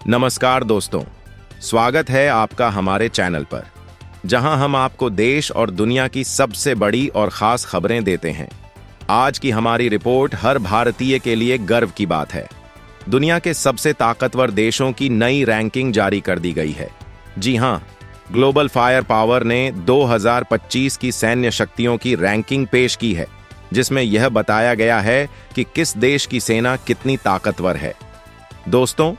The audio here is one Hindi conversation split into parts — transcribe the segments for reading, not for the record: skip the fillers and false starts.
नमस्कार दोस्तों, स्वागत है आपका हमारे चैनल पर, जहां हम आपको देश और दुनिया की सबसे बड़ी और खास खबरें देते हैं। आज की हमारी रिपोर्ट हर भारतीय के लिए गर्व की बात है। दुनिया के सबसे ताकतवर देशों की नई रैंकिंग जारी कर दी गई है। जी हां, ग्लोबल फायर पावर ने 2025 की सैन्य शक्तियों की रैंकिंग पेश की है, जिसमें यह बताया गया है कि किस देश की सेना कितनी ताकतवर है। दोस्तों,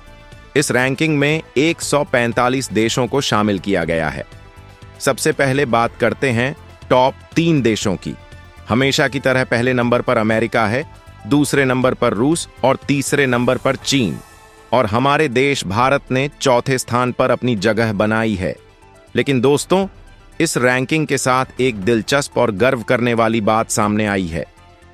इस रैंकिंग में 145 देशों को शामिल किया गया है। सबसे पहले बात करते हैं टॉप 3 देशों की। हमेशा की तरह पहले नंबर पर अमेरिका है, दूसरे नंबर पर रूस और तीसरे नंबर पर चीन। और हमारे देश भारत ने चौथे स्थान पर अपनी जगह बनाई है। लेकिन दोस्तों, इस रैंकिंग के साथ एक दिलचस्प और गर्व करने वाली बात सामने आई है।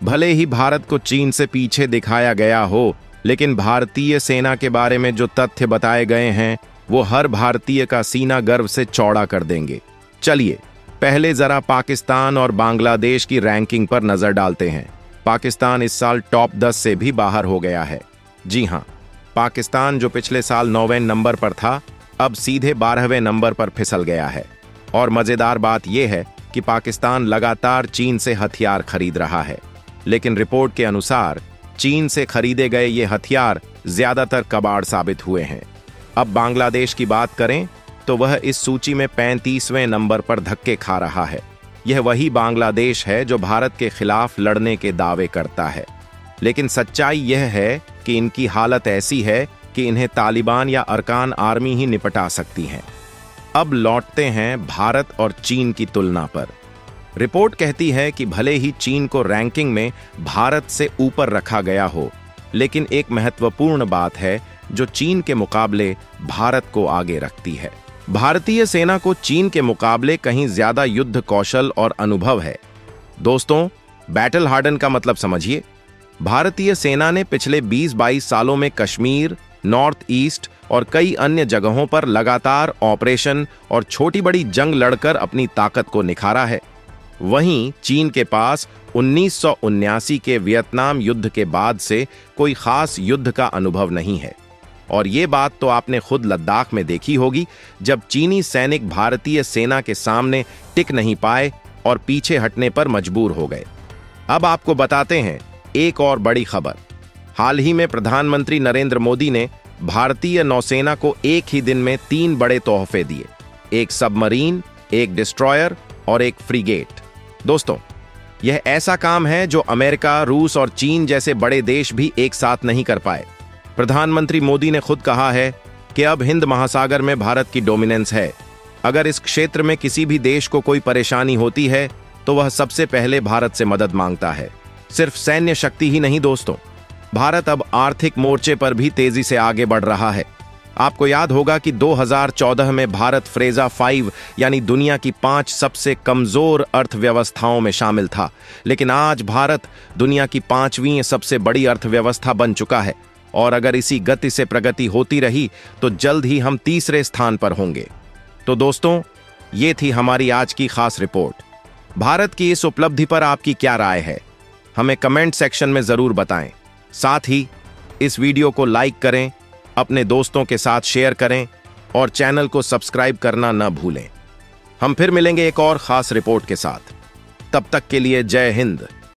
भले ही भारत को चीन से पीछे दिखाया गया हो, लेकिन भारतीय सेना के बारे में जो तथ्य बताए गए हैं वो हर भारतीय का सीना गर्व से चौड़ा कर देंगे। चलिए पहले जरा पाकिस्तान और बांग्लादेश की रैंकिंग पर नजर डालते हैं। पाकिस्तान इस साल टॉप 10 से भी बाहर हो गया है। जी हां, पाकिस्तान जो पिछले साल 9वें नंबर पर था, अब सीधे 12वें नंबर पर फिसल गया है। और मजेदार बात यह है कि पाकिस्तान लगातार चीन से हथियार खरीद रहा है, लेकिन रिपोर्ट के अनुसार चीन से खरीदे गए ये हथियार ज्यादातर कबाड़ साबित हुए हैं। अब बांग्लादेश की बात करें तो वह इस सूची में 35वें नंबर पर धक्के खा रहा है। यह वही बांग्लादेश है जो भारत के खिलाफ लड़ने के दावे करता है, लेकिन सच्चाई यह है कि इनकी हालत ऐसी है कि इन्हें तालिबान या अरकान आर्मी ही निपटा सकती है। अब लौटते हैं भारत और चीन की तुलना पर। रिपोर्ट कहती है कि भले ही चीन को रैंकिंग में भारत से ऊपर रखा गया हो, लेकिन एक महत्वपूर्ण बात है जो चीन के मुकाबले भारत को आगे रखती है। भारतीय सेना को चीन के मुकाबले कहीं ज्यादा युद्ध कौशल और अनुभव है। दोस्तों, बैटल हार्डन का मतलब समझिए। भारतीय सेना ने पिछले 20-22 सालों में कश्मीर, नॉर्थ ईस्ट और कई अन्य जगहों पर लगातार ऑपरेशन और छोटी बड़ी जंग लड़कर अपनी ताकत को निखारा है। वहीं चीन के पास 1979 के वियतनाम युद्ध के बाद से कोई खास युद्ध का अनुभव नहीं है। और ये बात तो आपने खुद लद्दाख में देखी होगी, जब चीनी सैनिक भारतीय सेना के सामने टिक नहीं पाए और पीछे हटने पर मजबूर हो गए। अब आपको बताते हैं एक और बड़ी खबर। हाल ही में प्रधानमंत्री नरेंद्र मोदी ने भारतीय नौसेना को एक ही दिन में 3 बड़े तोहफे दिए, एक सबमरीन, एक डिस्ट्रॉयर और एक फ्रीगेट। दोस्तों, यह ऐसा काम है जो अमेरिका, रूस और चीन जैसे बड़े देश भी एक साथ नहीं कर पाए। प्रधानमंत्री मोदी ने खुद कहा है कि अब हिंद महासागर में भारत की डोमिनेंस है। अगर इस क्षेत्र में किसी भी देश को कोई परेशानी होती है तो वह सबसे पहले भारत से मदद मांगता है। सिर्फ सैन्य शक्ति ही नहीं दोस्तों, भारत अब आर्थिक मोर्चे पर भी तेजी से आगे बढ़ रहा है। आपको याद होगा कि 2014 में भारत फ्रेजा 5 यानी दुनिया की 5 सबसे कमजोर अर्थव्यवस्थाओं में शामिल था, लेकिन आज भारत दुनिया की 5वीं सबसे बड़ी अर्थव्यवस्था बन चुका है। और अगर इसी गति से प्रगति होती रही तो जल्द ही हम तीसरे स्थान पर होंगे। तो दोस्तों, ये थी हमारी आज की खास रिपोर्ट। भारत की इस उपलब्धि पर आपकी क्या राय है, हमें कमेंट सेक्शन में जरूर बताएं। साथ ही इस वीडियो को लाइक करें, अपने दोस्तों के साथ शेयर करें और चैनल को सब्सक्राइब करना न भूलें। हम फिर मिलेंगे एक और खास रिपोर्ट के साथ। तब तक के लिए जय हिंद।